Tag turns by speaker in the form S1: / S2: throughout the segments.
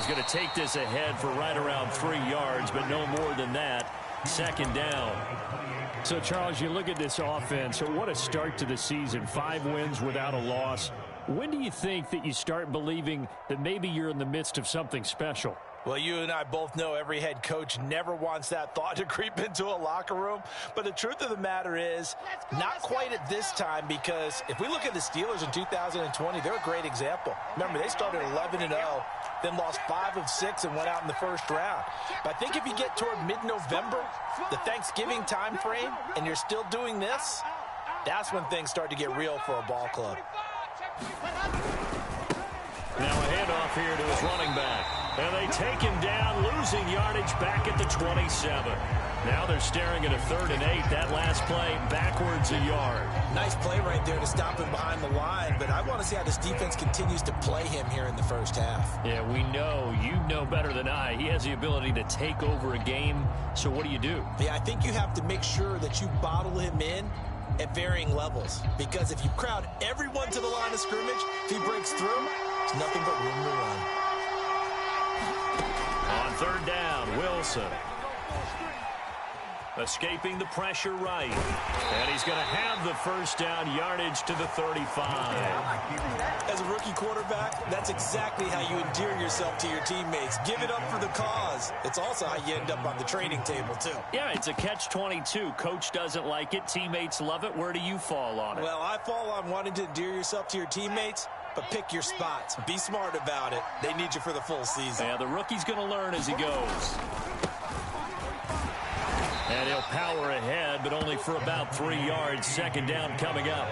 S1: he's going to take this ahead for right around 3 yards, but no more than that. Second down.
S2: So, Charles, you look at this offense, what a start to the season. 5 wins without a loss. When do you think that you start believing that maybe you're in the midst of something special?
S3: Well, you and I both know every head coach never wants that thought to creep into a locker room. But the truth of the matter is, not quite at this time, because if we look at the Steelers in 2020, they're a great example. Remember, they started 11-0, then lost 5 of 6 and went out in the first round. But I think if you get toward mid-November, the Thanksgiving time frame, and you're still doing this, that's when things start to get real for a ball club.
S1: Now a handoff here to his running back. And they take him down, losing yardage back at the 27. Now they're staring at a 3rd and 8. That last play backwards a yard.
S3: Nice play right there to stop him behind the line, but I want to see how this defense continues to play him here in the first half.
S1: Yeah, we know. You know better than I. He has the ability to take over a game. So what do you do?
S3: Yeah, I think you have to make sure that you bottle him in at varying levels, because if you crowd everyone to the line of scrimmage, if he breaks through, it's nothing but room to run.
S1: On 3rd down, Wilson. Escaping the pressure right. And he's going to have the first down, yardage to the 35.
S3: As a rookie quarterback, that's exactly how you endear yourself to your teammates. Give it up for the cause. It's also how you end up on the training table, too.
S1: Yeah, it's a catch-22. Coach doesn't like it. Teammates love it. Where do you fall on it?
S3: Well, I fall on wanting to endear yourself to your teammates, but pick your spots. Be smart about it. They need you for the full season.
S1: Yeah, the rookie's going to learn as he goes. And he'll power ahead, but only for about 3 yards. Second down coming up.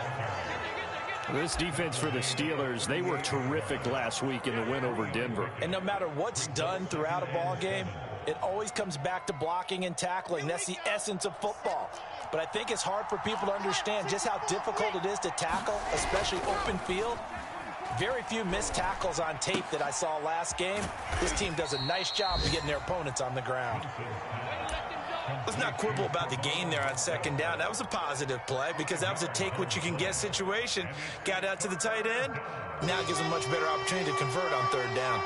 S2: This defense for the Steelers, they were terrific last week in the win over Denver.
S3: And no matter what's done throughout a ball game, it always comes back to blocking and tackling. That's the essence of football. But I think it's hard for people to understand just how difficult it is to tackle, especially open field. Very few missed tackles on tape that I saw last game. This team does a nice job of getting their opponents on the ground. Let's not quibble about the gain there on 2nd down. That was a positive play because that was a take-what-you-can-get situation. Got out to the tight end. Now gives them much better opportunity to convert on 3rd down.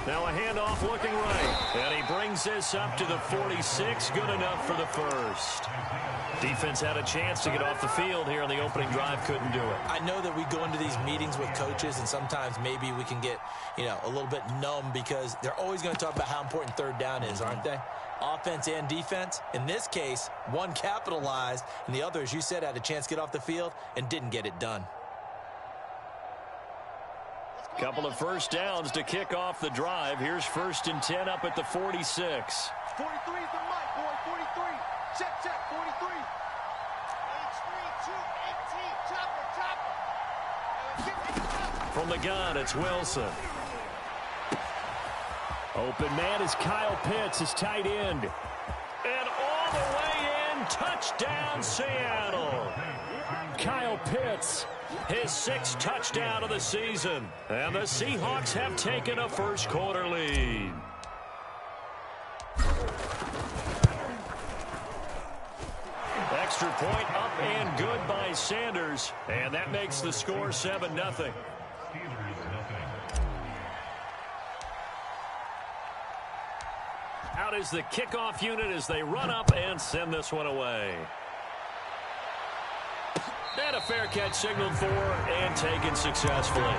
S1: Now a handoff looking right. And he brings this up to the 46. Good enough for the first. Defense had a chance to get off the field here on the opening drive. Couldn't do it.
S3: I know that we go into these meetings with coaches, and sometimes maybe we can get, a little bit numb because they're always going to talk about how important 3rd down is, aren't they? Offense and defense. In this case, one capitalized, and the other, as you said, had a chance to get off the field and didn't get it done.
S1: Couple of first downs to kick off the drive. Here's 1st and 10 up at the 46.
S4: 43 is the mic, boy. 43. Check, 43.
S1: From the gun, it's Wilson. Open man is Kyle Pitts, his tight end. And all the way in, touchdown Seattle. Kyle Pitts, his 6th touchdown of the season. And the Seahawks have taken a first-quarter lead. Extra point up and good by Sanders. And that makes the score 7-0. Out is the kickoff unit as they run up and send this one away. And a fair catch signaled for and taken successfully.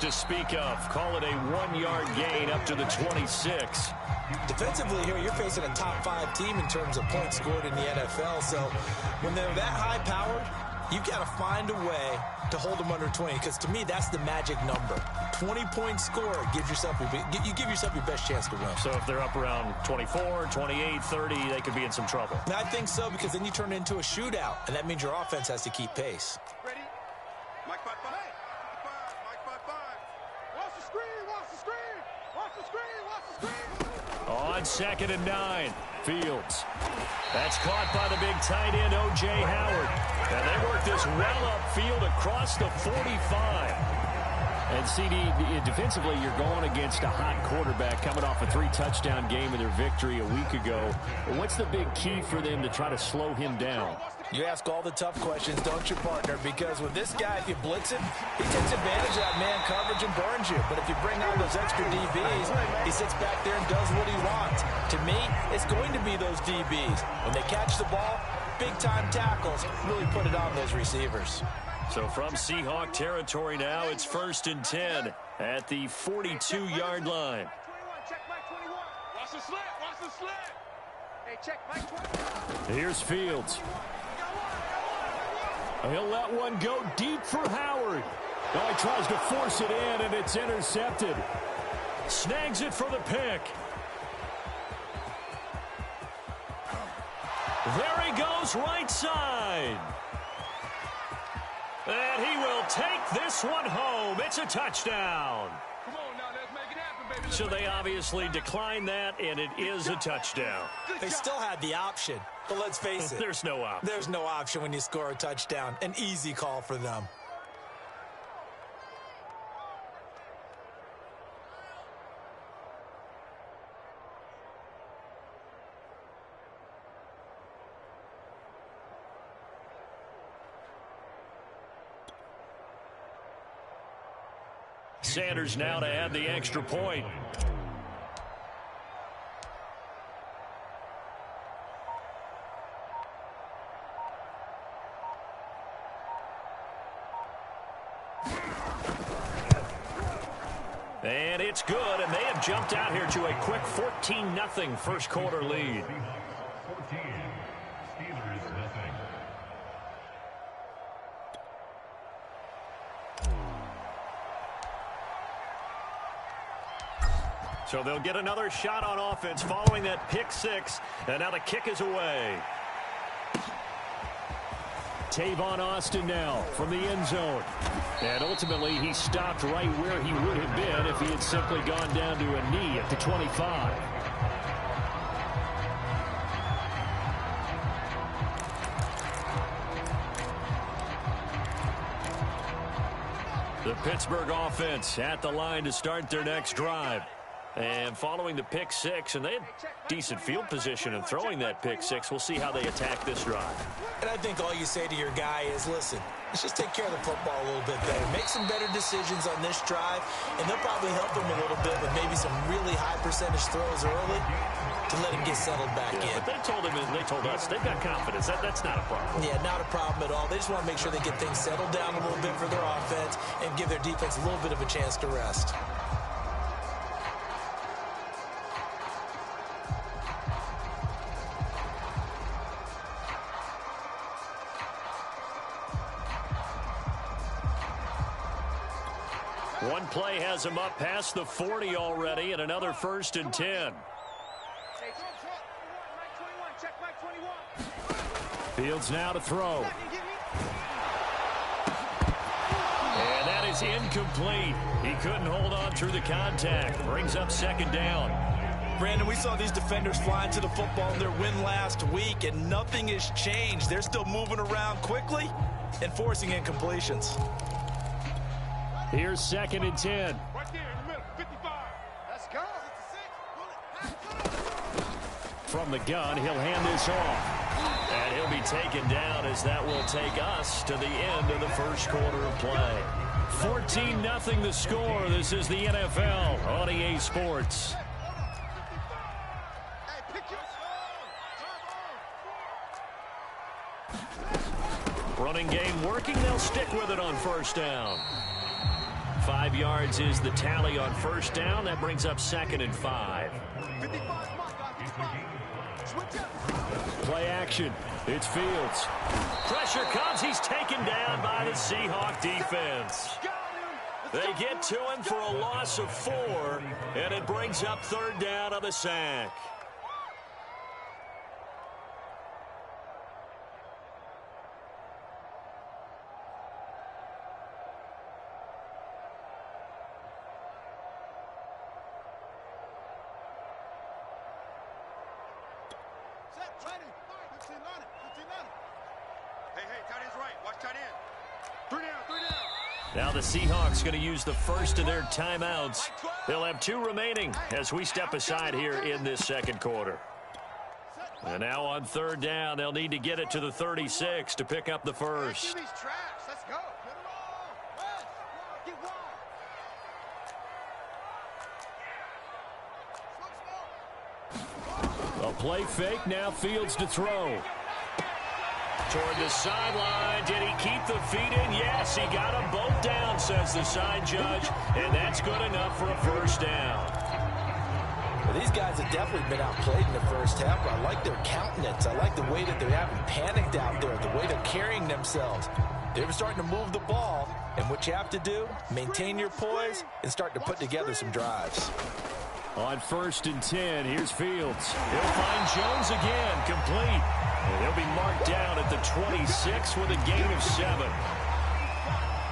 S1: To speak of. Call it a 1-yard gain up to the 26.
S3: Defensively here, you're facing a top 5 team in terms of points scored in the NFL. So when they're that high-powered, You've got to find a way to hold them under 20, because to me, that's the magic number. 20-point score gives yourself you give yourself your best chance to win.
S2: So if they're up around 24, 28, 30, they could be in some trouble.
S3: And I think so, because then you turn it into a shootout, and that means your offense has to keep pace.
S4: Ready? Mike 5-5. Mike 5-5. Watch the screen. Watch the screen. Watch the screen. Watch the screen.
S2: On 2nd and 9, Fields. That's caught by the big tight end, O.J. Howard. And they work this well upfield across the 45. And CD, defensively, you're going against a hot quarterback coming off a 3-touchdown game in their victory a week ago. What's the big key for them to try to slow him down?
S3: You ask all the tough questions, don't you, partner? Because with this guy, if you blitz him, he takes advantage of that man coverage and burns you. But if you bring on those extra DBs, he sits back there and does what he wants. To me, it's going to be those DBs. When they catch the ball, big-time tackles really put it on those receivers.
S2: So from Seahawk territory now, it's 1st and 10 at the 42-yard line.
S4: Check Mike 21. Watch the slant. Watch the slant. Hey, check Mike 21.
S2: Here's Fields. He'll let one go deep for Howard. Now he tries to force it in, and it's intercepted. Snags it for the pick. There he goes, right side. And he will take this one home. It's a touchdown.
S4: Come on now, let's make it happen, baby.
S2: So they obviously declined that, and it is a touchdown.
S3: They still had the option, but let's face it.
S2: There's no option.
S3: There's no option when you score a touchdown. An easy call for them.
S2: Sanders now to add the extra point. And it's good, and they have jumped out here to a quick 14-0 first quarter lead. So they'll get another shot on offense following that pick six, and now the kick is away. Tavon Austin now from the end zone. And ultimately, he stopped right where he would have been if he had simply gone down to a knee at the 25. The Pittsburgh offense at the line to start their next drive. And following the pick six, and they had decent field position in throwing that pick six. We'll see how they attack this drive.
S3: And I think all you say to your guy is, listen, let's just take care of the football a little bit better. Make some better decisions on this drive, and they'll probably help him a little bit with maybe some really high percentage throws early to let him get settled back in.
S2: But they told him, and they told us, they've got confidence. That's not a problem.
S3: Yeah, not a problem at all. They just want to make sure they get things settled down a little bit for their offense and give their defense a little bit of a chance to rest.
S2: One play has him up past the 40 already, and another 1st and 10. Fields now to throw. And that is incomplete. He couldn't hold on through the contact. Brings up 2nd down.
S3: Brandon, we saw these defenders flying to the football in their win last week, and nothing has changed. They're still moving around quickly and forcing incompletions.
S2: Here's 2nd and 10.
S4: Right there in the middle, 55. Let's go.
S2: From the gun, he'll hand this off. And he'll be taken down as that will take us to the end of the first quarter of play. 14-0 the score. This is the NFL on EA Sports. Running game working. They'll stick with it on 1st down. 5 yards is the tally on 1st down. That brings up 2nd and 5. Play action. It's Fields.
S1: Pressure comes. He's taken down by the Seahawk defense. They get to him for a loss of 4, and it brings up 3rd down on the sack. Now the Seahawks going to use the first of their timeouts. They'll have 2 remaining as we step aside here in this second quarter. And now on 3rd down, they'll need to get it to the 36 to pick up the first.
S2: A play fake, now Fields to throw.
S1: Toward the sideline. Did he keep the feet in? Yes, he got them both down, says the side judge. And that's good enough for a first down.
S3: Well, these guys have definitely been outplayed in the first half, but I like their countenance. I like the way that they haven't panicked out there, the way they're carrying themselves. They were starting to move the ball, and what you have to do, maintain your poise and start to put together some drives.
S2: On 1st and 10, here's Fields. He'll find Jones again, complete. And he'll be marked down at the 26 with a gain of 7.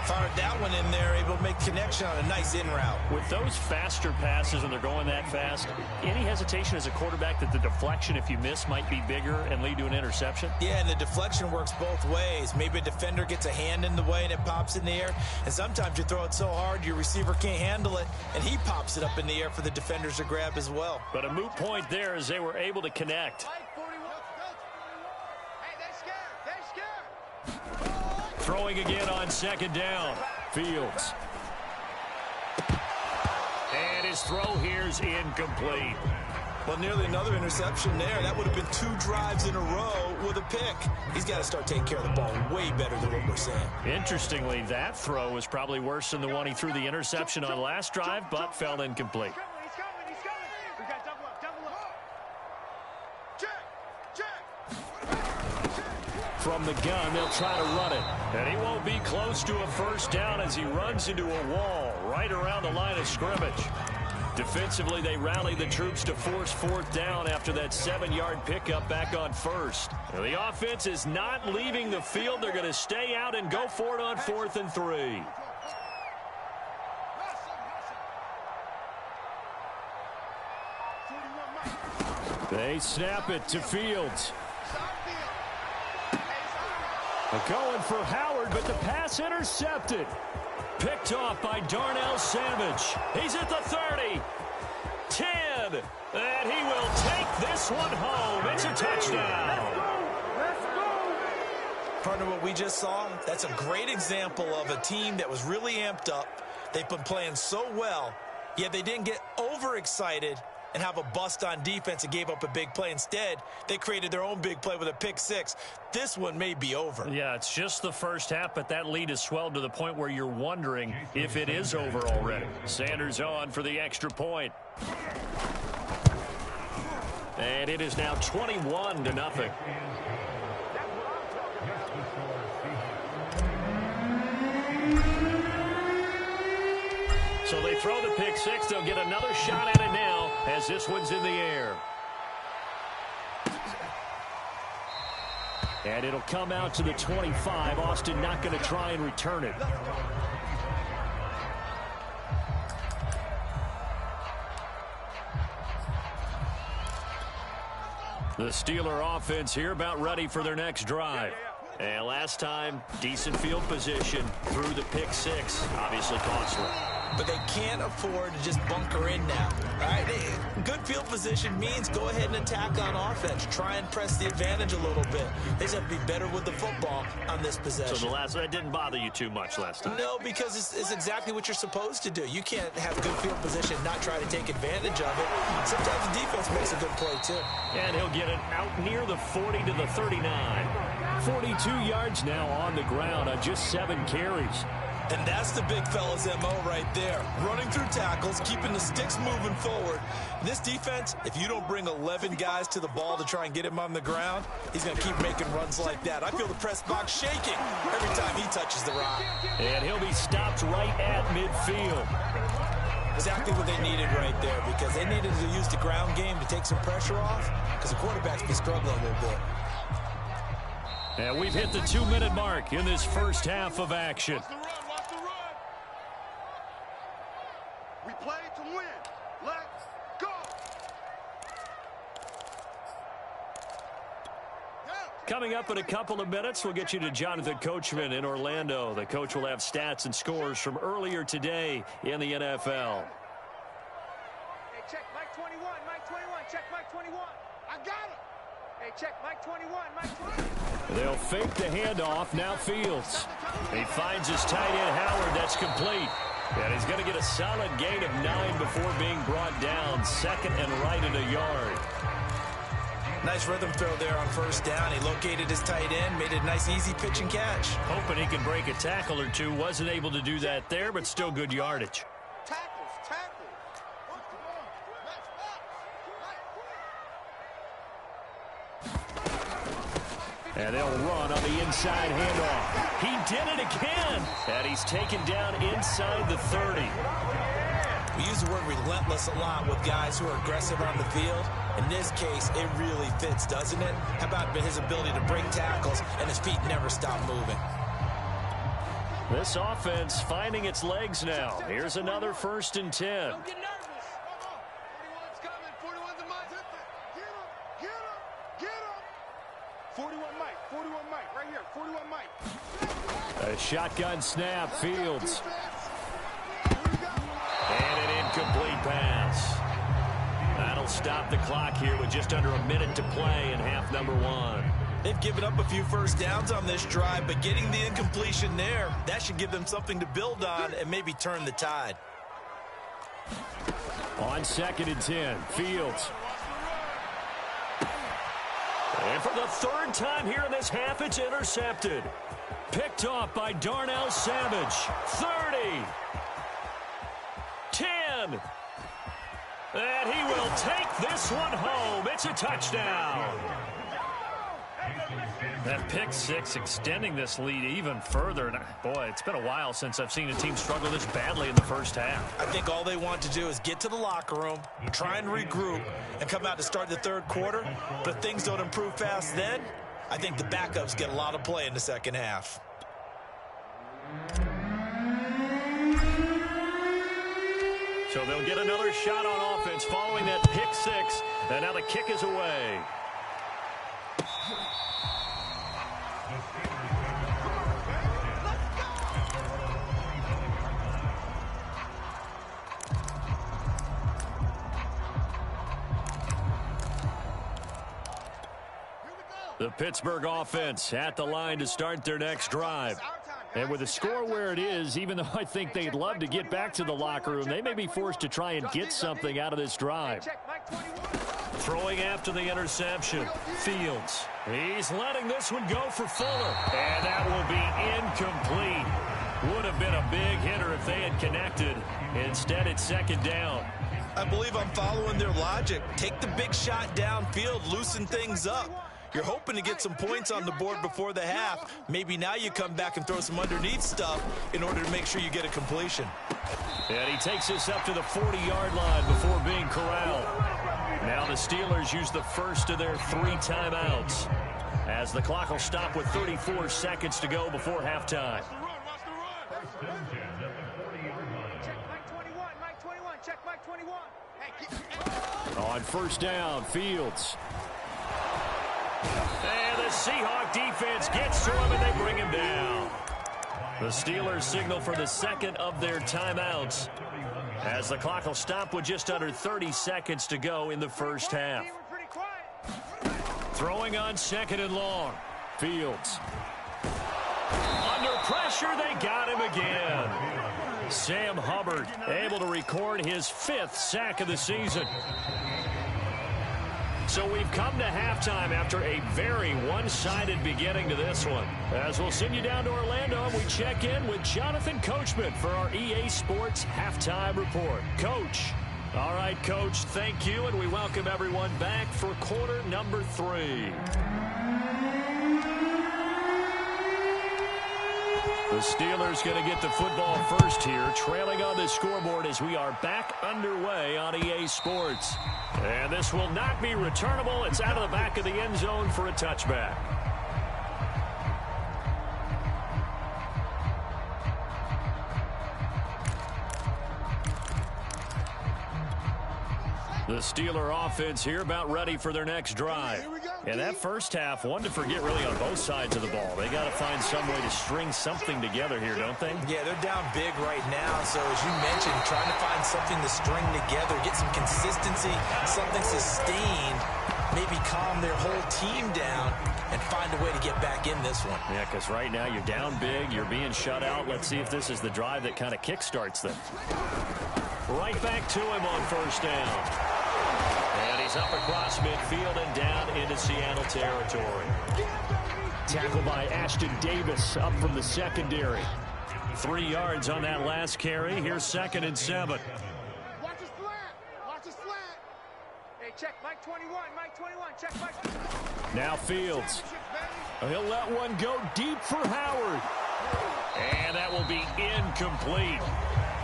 S3: Fired that one in there, able to make connection on a nice in route.
S1: With those faster passes and they're going that fast, any hesitation as a quarterback that the deflection, if you miss, might be bigger and lead to an interception?
S3: Yeah, and the deflection works both ways. Maybe a defender gets a hand in the way and it pops in the air. And sometimes you throw it so hard your receiver can't handle it, and he pops it up in the air for the defenders to grab as well.
S1: But a moot point there as they were able to connect. Throwing again on 2nd down. Fields. And his throw here's incomplete.
S3: Well, nearly another interception there. That would have been 2 drives in a row with a pick. He's got to start taking care of the ball way better than what we're saying.
S1: Interestingly, that throw was probably worse than the one he threw the interception on last drive, but fell incomplete. From the gun, they'll try to run it. And he won't be close to a first down as he runs into a wall right around the line of scrimmage. Defensively, they rally the troops to force 4th down after that 7-yard pickup back on 1st. Now, the offense is not leaving the field. They're going to stay out and go for it on 4th and 3.
S2: They snap it to Fields. Going for Howard, but the pass intercepted.
S1: Picked off by Darnell Savage. He's at the 30. 10. And he will take this one home. It's a touchdown.
S3: Partner, what we just saw, that's a great example of a team that was really amped up. They've been playing so well, yet they didn't get overexcited and have a bust on defense and gave up a big play. Instead, they created their own big play with a pick 6. This one may be over.
S1: Yeah, it's just the first half, but that lead has swelled to the point where you're wondering if it is over already. Sanders on for the extra point. And it is now 21-0. So they throw the pick 6. They'll get another shot at it now as this one's in the air. And it'll come out to the 25. Austin not going to try and return it. The Steeler offense here about ready for their next drive. And last time, decent field position through the pick 6. Obviously costly.
S3: But they can't afford to just bunker in now. All right? Good field position means go ahead and attack on offense. Try and press the advantage a little bit. They just have to be better with the football on this possession.
S1: So that didn't bother you too much last time?
S3: No, because it's exactly what you're supposed to do. You can't have good field position and not try to take advantage of it. Sometimes the defense makes a good play, too.
S1: And he'll get it out near the 40 to the 39.
S2: 42 yards now on the ground on just 7 carries.
S3: And that's the big fella's MO right there. Running through tackles, keeping the sticks moving forward. In this defense, if you don't bring 11 guys to the ball to try and get him on the ground, he's going to keep making runs like that. I feel the press box shaking every time he touches the rock.
S2: And he'll be stopped right at midfield.
S3: Exactly what they needed right there, because they needed to use the ground game to take some pressure off, because the quarterback's been struggling a little bit.
S2: And we've hit the 2-minute mark in this first half of action.
S4: Watch the run, watch the run. We play to win. Let's go.
S2: Coming up in a couple of minutes, we'll get you to Jonathan Coachman in Orlando. The coach will have stats and scores from earlier today in the NFL.
S5: Hey, check Mike 21, Mike 21, check Mike 21.
S4: I got it.
S5: Hey, check Mike 21, Mike 21.
S2: They'll fake the handoff. Now Fields. He finds his tight end, Howard. That's complete. And he's going to get a solid gain of 9 before being brought down. Second and right in a yard.
S3: Nice rhythm throw there on first down. He located his tight end, made it a nice, easy pitch and catch.
S2: Hoping he can break a tackle or two. Wasn't able to do that there, but still good yardage.
S4: Tackles.
S2: And they'll run on the inside handoff. He did it again. And he's taken down inside the 30.
S3: We use the word relentless a lot with guys who are aggressive on the field. In this case, it really fits, doesn't it? How about his ability to break tackles and his feet never stop moving?
S2: This offense finding its legs now. Here's another 1st and 10.
S5: Don't get nervous.
S4: 41's coming. 41's in Mike. Get him. 41 Mike. 41 Mike. Right here. 41 Mike.
S2: A shotgun snap. Fields. And an incomplete pass. That'll stop the clock here with just under a minute to play in half number 1.
S3: They've given up a few first downs on this drive, but getting the incompletion there, that should give them something to build on and maybe turn the tide.
S2: On 2nd and 10, Fields. And for the 3rd time here in this half, it's intercepted. Picked off by Darnell Savage. 30. 10. And he will take this one home. It's a touchdown. That pick 6 extending this lead even further. And boy, it's been a while since I've seen a team struggle this badly in the first half.
S3: I think all they want to do is get to the locker room, try and regroup, and come out to start the 3rd quarter. But if things don't improve fast then, I think the backups get a lot of play in the second half.
S2: So they'll get another shot on offense following that pick 6. And now the kick is away. The Pittsburgh offense at the line to start their next drive. And with the score where it is, even though I think they'd love to get back to the locker room, they may be forced to try and get something out of this drive. Throwing after the interception, Fields. He's letting this one go for Fuller. And that will be incomplete. Would have been a big hitter if they had connected. Instead, it's 2nd down.
S3: I believe I'm following their logic. Take the big shot downfield, loosen things up. You're hoping to get some points on the board before the half. Maybe now you come back and throw some underneath stuff in order to make sure you get a completion.
S2: And he takes this up to the 40-yard line before being corralled. Now the Steelers use the first of their 3 timeouts, as the clock will stop with 34 seconds to go before halftime.
S5: Check Mike 21, Mike 21, check Mike 21. Hey,
S2: On 1st down, Fields. And the Seahawk defense gets to him, and they bring him down. The Steelers signal for the 2nd of their timeouts, as the clock will stop with just under 30 seconds to go in the first half. Throwing on 2nd and long. Fields. Under pressure, they got him again. Sam Hubbard able to record his 5th sack of the season.
S1: So we've come to halftime after a very one-sided beginning to this one. As we'll send you down to Orlando, we check in with Jonathan Coachman for our EA Sports Halftime Report. Coach. All right, Coach, thank you, and we welcome everyone back for quarter number 3. The Steelers going to get the football first here, trailing on the scoreboard as we are back underway on EA Sports. And this will not be returnable. It's out of the back of the end zone for a touchback. The Steeler offense here about ready for their next drive. And that first half, one to forget really on both sides of the ball. They got to find some way to string something together here, don't they?
S3: Yeah, they're down big right now. So as you mentioned, trying to find something to string together, get some consistency, something sustained, maybe calm their whole team down and find a way to get back in this one.
S1: Yeah, because right now you're down big, you're being shut out. Let's see if this is the drive that kind of kickstarts them. Right back to him on first down. And he's up across midfield and down into Seattle territory. Tackled by Ashton Davis up from the secondary. 3 yards on that last carry. Here's 2nd and 7.
S5: Watch his flat. Watch his flat. Hey, check Mike 21. Mike 21. Check Mike.
S1: Now Fields. He'll let one go deep for Howard. And that will be incomplete.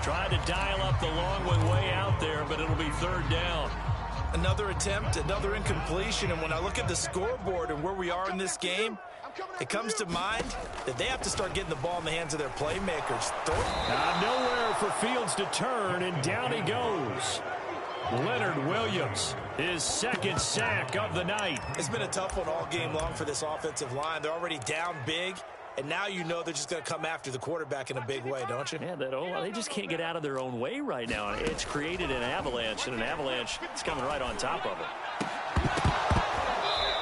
S1: Tried to dial up the long one way out there, but it'll be 3rd down.
S3: Another attempt, another incompletion, and when I look at the scoreboard and where we are in this game, it comes to mind that they have to start getting the ball in the hands of their playmakers.
S1: Nowhere for Fields to turn, and down he goes. Leonard Williams, his 2nd sack of the night.
S3: It's been a tough one all game long for this offensive line. They're already down big, and now you know they're just going to come after the quarterback in a big way, don't you?
S1: Yeah, they just can't get out of their own way right now. It's created an avalanche, and an avalanche is coming right on top of it.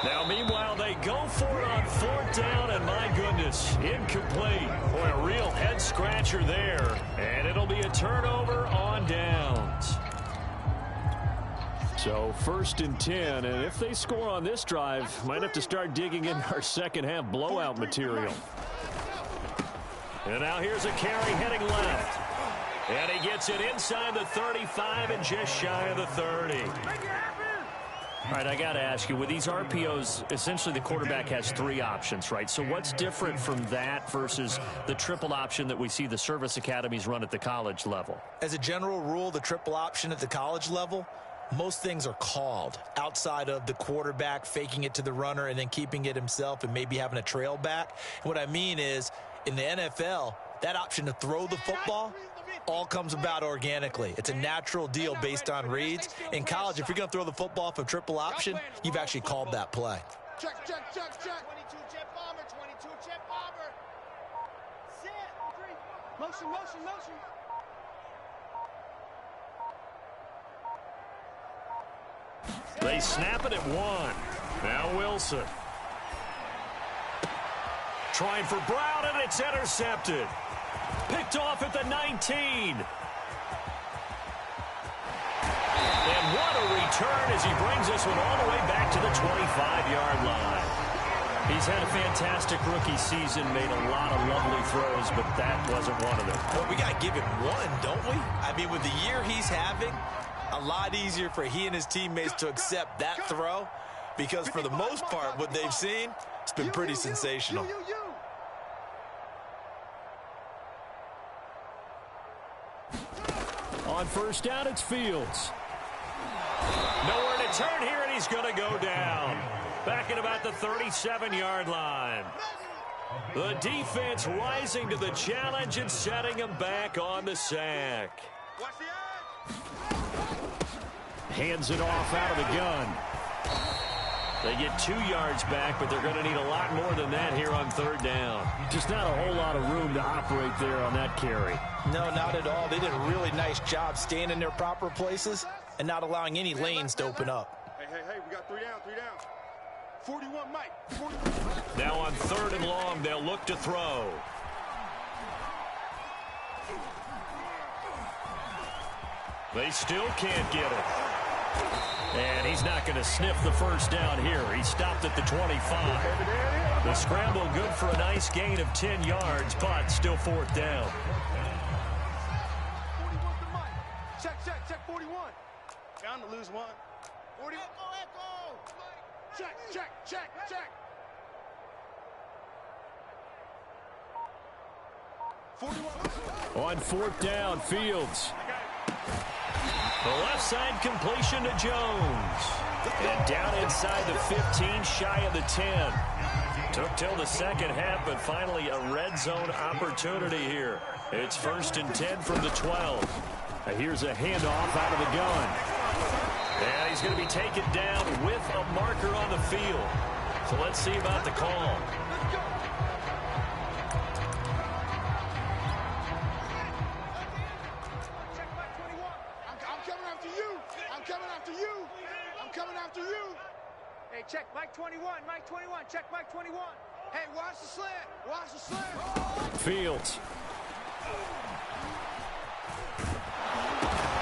S1: Now, meanwhile, they go for it on 4th down, and my goodness, incomplete. Boy, a real head-scratcher there, and it'll be a turnover on downs. So 1st and 10, and if they score on this drive, might have to start digging in our second-half blowout material. And now here's a carry heading left. And he gets it inside the 35 and just shy of the 30. All right, I got to ask you, with these RPOs, essentially the quarterback has 3 options, right? So what's different from that versus the triple option that we see the service academies run at the college level?
S3: As a general rule, the triple option at the college level, most things are called outside of the quarterback faking it to the runner and then keeping it himself and maybe having a trail back. And what I mean is, in the NFL, that option to throw the football all comes about organically. It's a natural deal based on reads. In college, if you're going to throw the football off a triple option, you've actually called that play.
S5: Check. 22 jet bomber. 22 jet bomber. Sit. Motion.
S1: They snap it at 1. Now Wilson. Trying for Brown, and it's intercepted. Picked off at the 19. And what a return as he brings this one all the way back to the 25-yard line. He's had a fantastic rookie season, made a lot of lovely throws, but that wasn't one of them.
S3: Well, we got to give him one, don't we? I mean, with the year he's having, a lot easier for he and his teammates to accept that throw because for the most part, what they've seen, it's been pretty sensational.
S1: On 1st down, it's Fields. Nowhere to turn here, and he's going to go down. Back at about the 37-yard line. The defense rising to the challenge and setting him back on the sack. Hands it off out of the gun. They get 2 yards back, but they're going to need a lot more than that here on 3rd down. Just not a whole lot of room to operate there on that carry.
S3: No, not at all. They did a really nice job staying in their proper places and not allowing any lanes to open up.
S4: Hey, we got 3 down. 41, Mike. 41.
S1: Now on 3rd and long, they'll look to throw. They still can't get it.
S2: And he's not going to sniff the first down here. He stopped at the 25. The scramble good for a nice gain of 10 yards, but still 4th down.
S5: 41's the mic. Check 41.
S4: Bound to lose one. 40.
S5: Echo. Check.
S4: 41.
S2: On 4th down, Fields. The left side completion to Jones. And down inside the 15, shy of the 10. Took till the second half, but finally a red zone opportunity here. It's 1st and 10 from the 12. Here's a handoff out of the gun. And he's going to be taken down with a marker on the field. So let's see about the call.
S5: Coming after you. Hey, check Mike 21. Check Mike 21. Hey, watch the slant.
S2: Fields.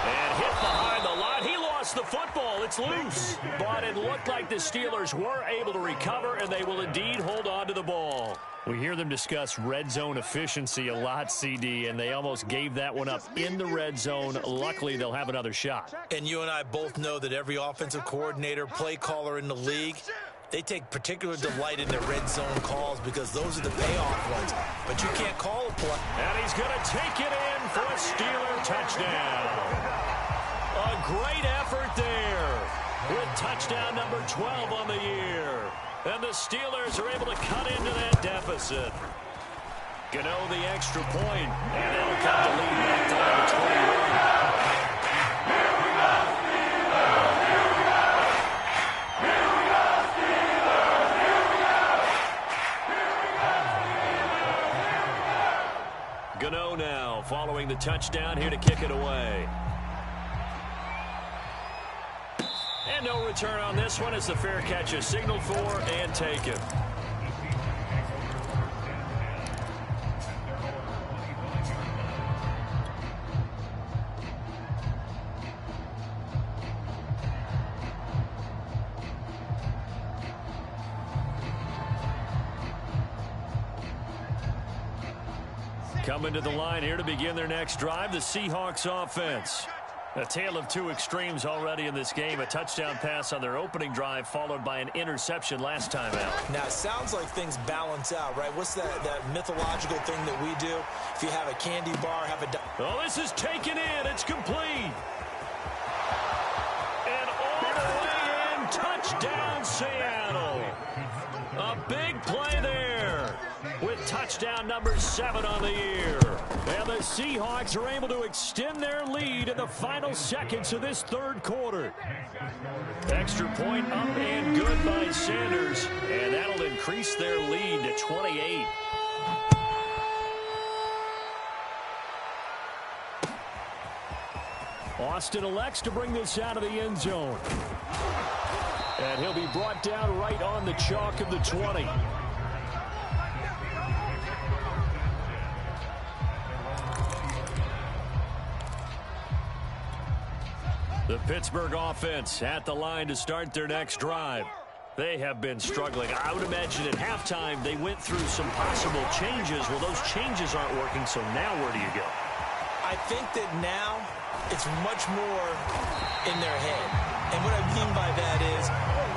S2: And hit behind the line. He lost the football. It's loose. But it looked like the Steelers were able to recover, and they will indeed hold on to the ball. We hear them discuss red zone efficiency a lot, CD, and they almost gave that one up in the red zone. Luckily, they'll have another shot.
S3: And you and I both know that every offensive coordinator, play caller in the league, they take particular delight in their red zone calls because those are the payoff ones. But you can't call a play.
S2: And he's going to take it in for a Steeler touchdown. A great effort there with touchdown number 12 on the year. And the Steelers are able to cut into that deficit. Gano the extra point, and they'll cut the lead back down to 21. Gano now following the touchdown here to kick it away. And no return on this one as the fair catch is signaled for and taken. Coming to the line here to begin their next drive, the Seahawks offense. A tale of two extremes already in this game. A touchdown pass on their opening drive followed by an interception last time out.
S3: Now, it sounds like things balance out, right? What's that mythological thing that we do? If you have a candy bar, have a...
S2: Oh, this is taken in. It's complete. And all the way in. Touchdown, Seattle. A big play there with touchdown number 7 on the year. And the Seahawks are able to extend their lead in the final seconds of this third quarter. Extra point up and good by Sanders. And that'll increase their lead to 28. Austin elects to bring this out of the end zone. And he'll be brought down right on the chalk of the 20. The Pittsburgh offense at the line to start their next drive. They have been struggling. I would imagine at halftime they went through some possible changes. Well, those changes aren't working, so now where do you go?
S3: I think that now it's much more in their head. And what I mean by that is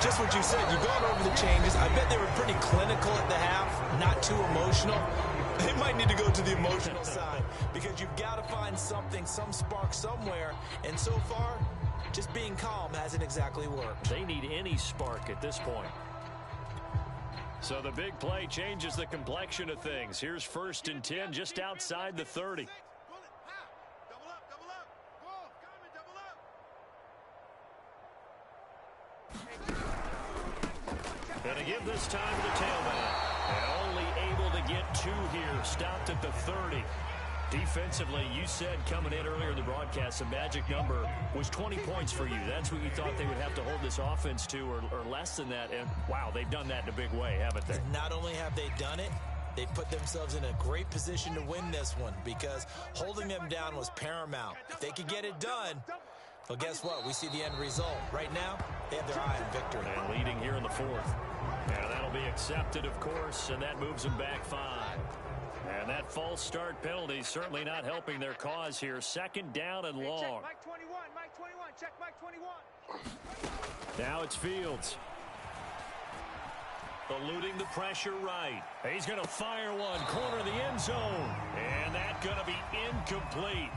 S3: just what you said. You've gone over the changes. I bet they were pretty clinical at the half, not too emotional. They might need to go to the emotional side because you've got to find something, some spark somewhere. And so far, just being calm hasn't exactly worked.
S2: They need any spark at this point. So the big play changes the complexion of things. Here's 1st and 10 just outside the 30. Gonna give this time to the tailback. And only able to get 2 here. Stopped at the 30. Defensively, you said coming in earlier in the broadcast, the magic number was 20 points for you. That's what you thought they would have to hold this offense to or less than that. And, wow, they've done that in a big way, haven't they?
S3: Not only have they done it, they put themselves in a great position to win this one because holding them down was paramount. If they could get it done, Well, guess what? We see the end result. Right now, they have their eye on victory.
S2: And leading here in the fourth. And that'll be accepted, of course, and that moves them back 5. And that false start penalty certainly not helping their cause here. Second down and long.
S5: Check Mike 21, Mike 21, check Mike 21.
S2: Now it's Fields. Eluding the pressure right. He's going to fire one. Corner of the end zone. And that's going to be incomplete.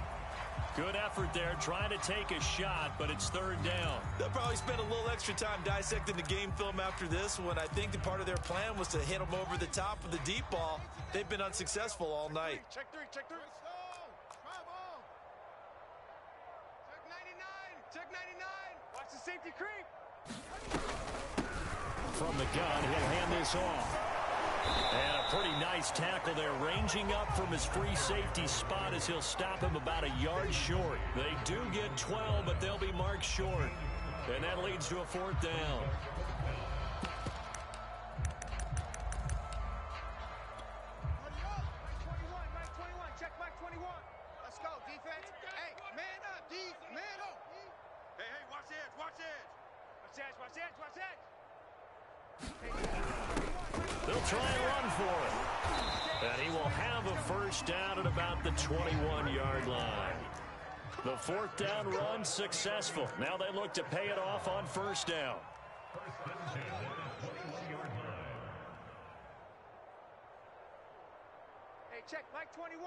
S2: Good effort there, trying to take a shot, but it's third down.
S3: They'll probably spend a little extra time dissecting the game film after this one. I think the part of their plan was to hit them over the top of the deep ball. They've been unsuccessful all night.
S4: Check three, check three. Try ball. Check 99, check 99.
S5: Watch the safety creep.
S2: From the gun, he'll hand this off. And a pretty nice tackle there, ranging up from his free safety spot as he'll stop him about a yard short. They do get 12, but they'll be marked short. And that leads to a fourth down.
S5: Mike 21, check Mike 21.
S4: Let's go, defense. Hey, man up, D. Man up. Hey, watch the edge, watch the edge.
S5: Watch edge, watch edge, watch edge.
S2: They'll try and run for it. And he will have a first down at about the 21-yard line. The fourth down run successful. Now they look to pay it off on first down.
S5: Hey, check Mike 21.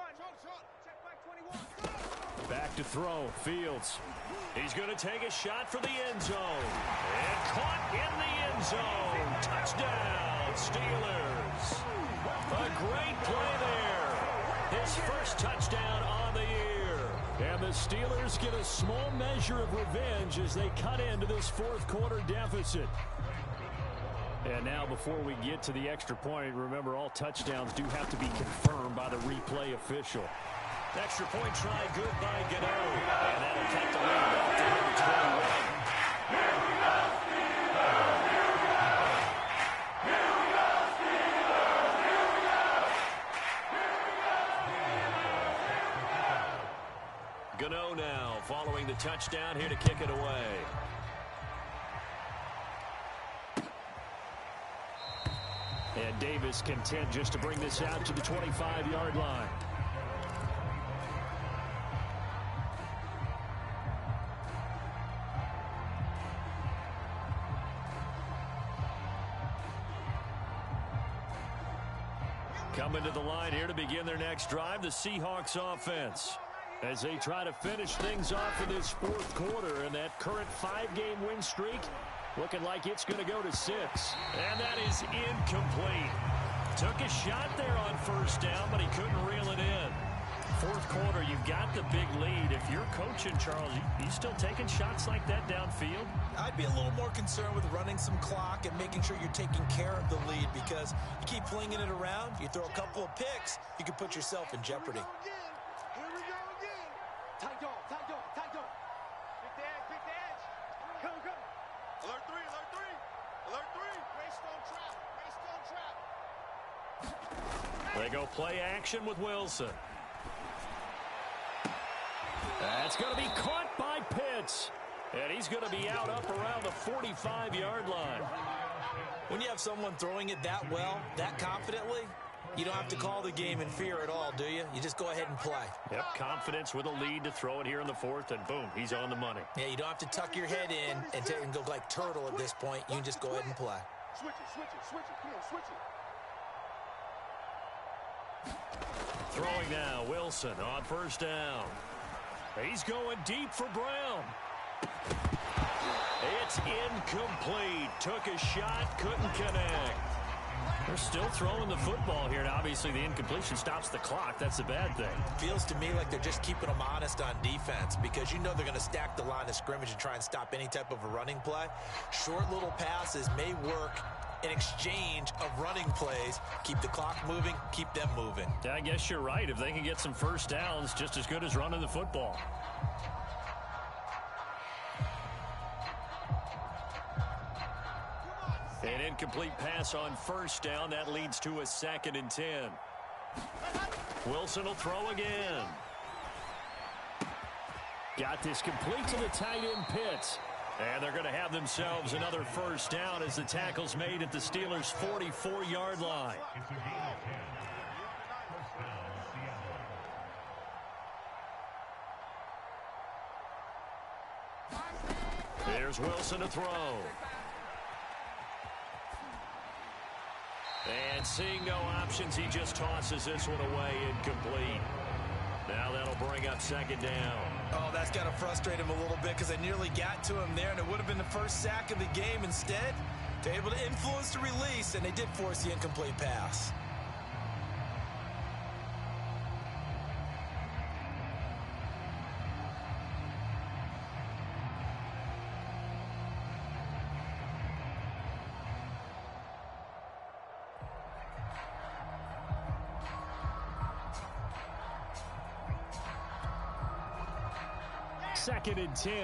S5: Check Mike 21.
S2: Back to throw. Fields. He's going to take a shot for the end zone. And caught in the end zone. Touchdown, Steelers. A great play there. His first touchdown on the year. And the Steelers get a small measure of revenge as they cut into this fourth quarter deficit. And now before we get to the extra point, remember all touchdowns do have to be confirmed by the replay official. Extra point try, good by Gano. And that'll take the lead back to number 21. Gano now following the touchdown here to kick it away. And Davis content just to bring this out to the 25-yard line. Coming to the line here to begin their next drive, the Seahawks offense, as they try to finish things off in this fourth quarter, and that current 5-game win streak looking like it's going to go to 6. And that is incomplete. Took a shot there on first down, but he couldn't reel it in. Fourth quarter, you've got the big lead. If you're coaching, Charles, you still taking shots like that downfield?
S3: I'd be a little more concerned with running some clock and making sure you're taking care of the lead, because you keep flinging it around, you throw a couple of picks, you can put yourself in jeopardy.
S4: Here we go again.
S5: Tight dog, tight dog, tight dog. Big the edge, big the edge. Go, go.
S4: Alert 3, alert 3. Alert 3. Greystone trap, Greystone trap.
S2: They go play action with Wilson. That's going to be caught by Pitts. And he's going to be out up around the 45-yard line.
S3: When you have someone throwing it that well, that confidently, you don't have to call the game in fear at all, do you? You just go ahead and play.
S2: Yep, confidence with a lead to throw it here in the fourth, and boom, he's on the money.
S3: Yeah, you don't have to tuck your head in and go like turtle at this point. You can just go ahead and play.
S4: Switch it, switch it, switch it. Come on, switch it.
S2: Throwing now, Wilson on first down. He's going deep for Brown. It's incomplete. Took a shot, couldn't connect. They're still throwing the football here, and obviously the incompletion stops the clock. That's a bad thing.
S3: Feels to me like they're just keeping them honest on defense, because you know they're going to stack the line of scrimmage and try and stop any type of a running play. Short little passes may work in exchange of running plays. Keep the clock moving, keep them moving.
S2: I guess you're right. If they can get some first downs, just as good as running the football. An incomplete pass on first down. That leads to a 2nd and 10. Wilson will throw again.
S1: Got this complete to the tight end Pitts. And they're going to have themselves another first down as the tackle's made at the Steelers' 44-yard line. Here's Wilson to throw. And seeing no options, he just tosses this one away incomplete. Now that'll bring up second down.
S3: Oh, that's got to frustrate him a little bit because they nearly got to him there, and it would have been the first sack of the game. Instead, they're able to influence the release, and they did force the incomplete pass.
S1: Second and 10.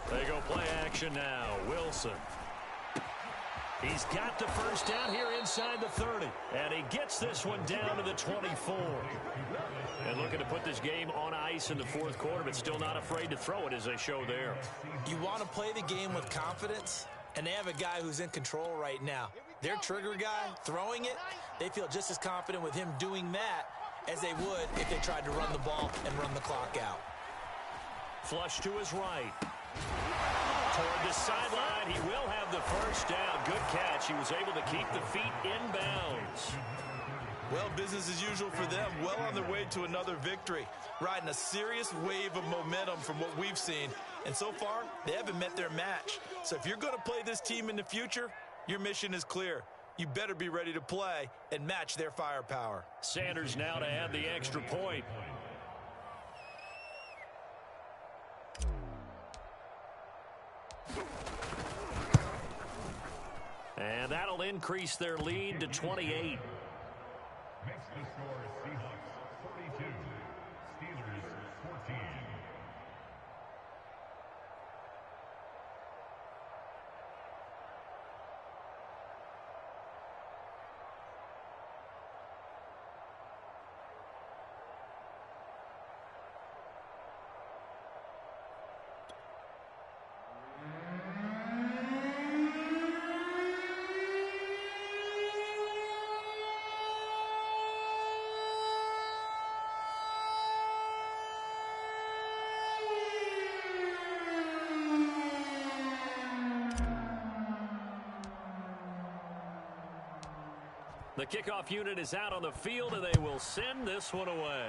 S1: They go play action now. Wilson. He's got the first down here inside the 30. And he gets this one down to the 24. And looking to put this game on ice in the fourth quarter, but still not afraid to throw it as they show there.
S3: You want to play the game with confidence, and they have a guy who's in control right now. Their trigger guy throwing it, they feel just as confident with him doing that as they would if they tried to run the ball and run the clock out.
S1: Flush to his right. Toward the sideline, he will have the first down. Good catch. He was able to keep the feet in bounds.
S3: Well, business as usual for them. Well on their way to another victory. Riding a serious wave of momentum from what we've seen. And so far, they haven't met their match. So if you're going to play this team in the future, your mission is clear. You better be ready to play and match their firepower.
S1: Sanders now to add the extra point. And that'll increase their lead to 28.
S2: Makes the score Seahawks 42, Steelers 14.
S1: The kickoff unit is out on the field, and they will send this one away.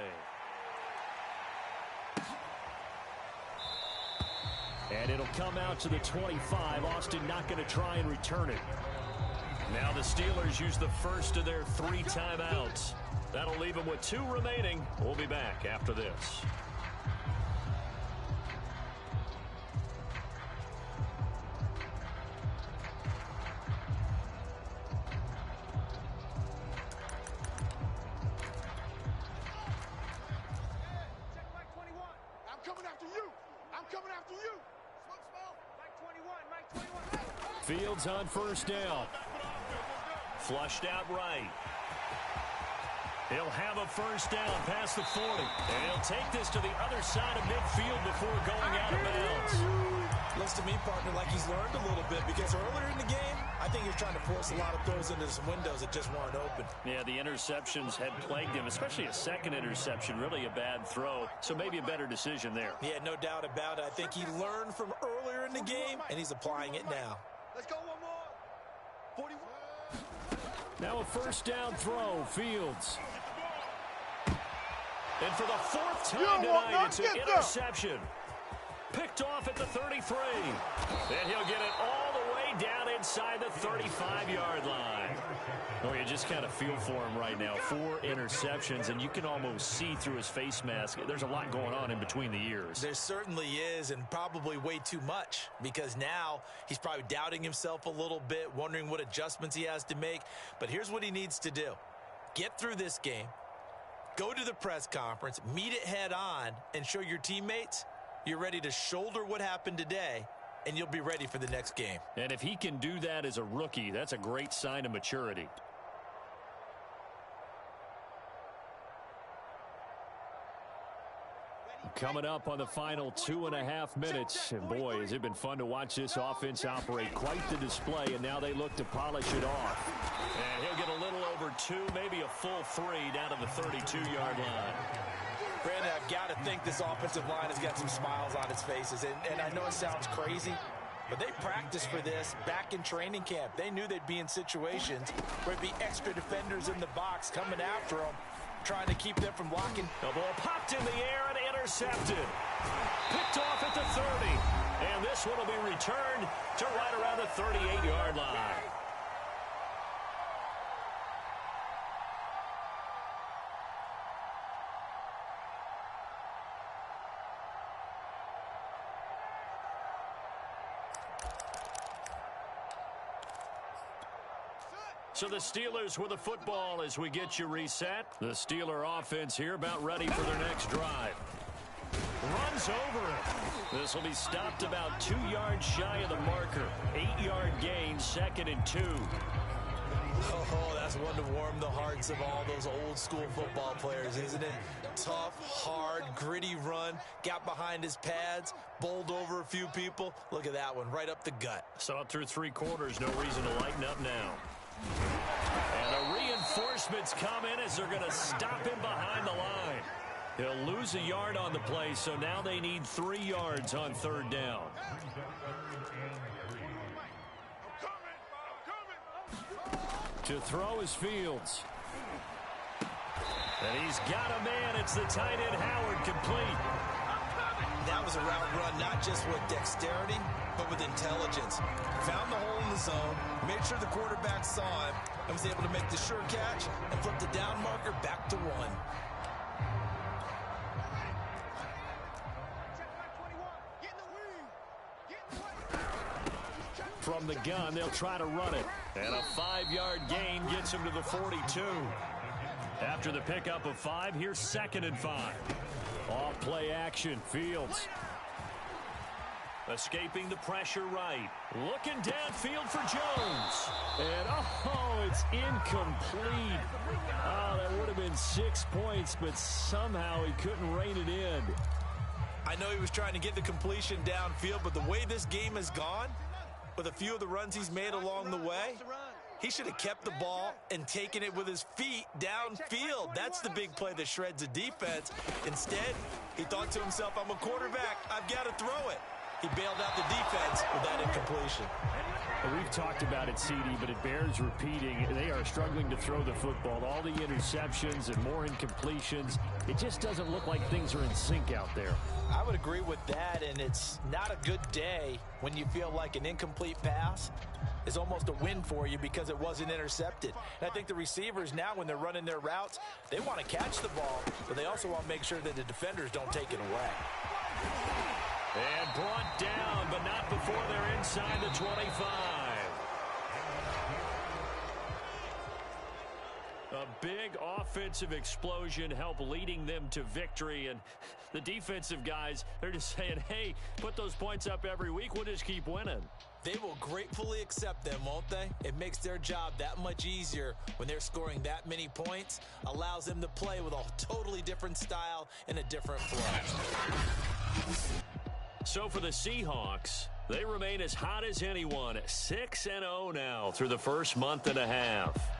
S1: And it'll come out to the 25. Austin not going to try and return it. Now the Steelers use the first of their 3 timeouts. That'll leave them with 2 remaining. We'll be back after this. Fields on first down. Flushed out right. He'll have a first down past the 40. And he'll take this to the other side of midfield before going out of bounds.
S3: Looks to me, partner, like he's learned a little bit because earlier in the game, I think he was trying to force a lot of throws into some windows that just weren't open.
S1: Yeah, the interceptions had plagued him, especially a second interception, really a bad throw. So maybe a better decision there.
S3: Yeah, no doubt about it. I think he learned from earlier in the game, and he's applying it now.
S5: Let's go one more. 41.
S1: Now a first down throw, Fields. And for the 4th time tonight, it's an interception. Picked off at the 33. And he'll get it all the way down inside the 35-yard line. Oh, you just kind of feel for him right now. 4 interceptions, and you can almost see through his face mask. There's a lot going on in between the ears.
S3: There certainly is, and probably way too much, because now he's probably doubting himself a little bit, wondering what adjustments he has to make. But here's what he needs to do. Get through this game, go to the press conference, meet it head on, and show your teammates you're ready to shoulder what happened today, and you'll be ready for the next game.
S1: And if he can do that as a rookie, that's a great sign of maturity.
S2: Coming up on the final 2.5 minutes. And boy, has it been fun to watch this offense operate. Quite the display, and now they look to polish it off.
S1: And he'll get a little over 2, maybe a full 3 down to the 32-yard line.
S3: Brandon, I've got to think this offensive line has got some smiles on its faces. And I know it sounds crazy, but they practiced for this back in training camp. They knew they'd be in situations where there'd be extra defenders in the box coming after them, trying to keep them from blocking.
S1: The ball popped in the air and intercepted. Picked off at the 30. And this one will be returned to right around the 38-yard line. So the Steelers with the football as we get you reset. The Steeler offense here about ready for their next drive. Runs over it. This will be stopped about 2 yards shy of the marker. 8-yard gain, 2nd and 2.
S3: Oh, that's one to warm the hearts of all those old school football players, isn't it? Tough, hard, gritty run. Got behind his pads, bowled over a few people. Look at that one, right up the gut.
S1: Saw it through 3 quarters. No reason to lighten up now. And the reinforcements come in as they're going to stop him behind the line. He'll lose a yard on the play, so now they need 3 yards on 3rd down. To throw is Fields. And he's got a man. It's the tight end Howard, complete.
S3: That was a route run, not just with dexterity, but with intelligence. Found the hole in the zone, made sure the quarterback saw him, and was able to make the sure catch and flip the down marker back to 1.
S1: From the gun, they'll try to run it. And a 5-yard gain gets him to the 42. After the pickup of 5, here's 2nd and 5. Off play action, Fields. Escaping the pressure right. Looking downfield for Jones. And, oh, it's incomplete. Oh, that would have been 6 points, but somehow he couldn't rein it in.
S3: I know he was trying to get the completion downfield, but the way this game has gone, with a few of the runs he's made along the way, he should have kept the ball and taken it with his feet downfield. That's the big play that shreds a defense. Instead, he thought to himself, I'm a quarterback. I've got to throw it. He bailed out the defense with that incompletion.
S1: We've talked about it, CD, but it bears repeating. They are struggling to throw the football. All the interceptions and more incompletions. It just doesn't look like things are in sync out there.
S3: I would agree with that, and it's not a good day when you feel like an incomplete pass is almost a win for you because it wasn't intercepted. And I think the receivers now, when they're running their routes, they want to catch the ball, but they also want to make sure that the defenders don't take it away.
S1: And brought down, but not before they're inside the 25. A big offensive explosion helped leading them to victory. And the defensive guys, they're just saying, hey, put those points up every week. We'll just keep winning.
S3: They will gratefully accept them, won't they? It makes their job that much easier when they're scoring that many points. Allows them to play with a totally different style and a different flow.
S1: So for the Seahawks, they remain as hot as anyone, 6-0 now through the first month and a half.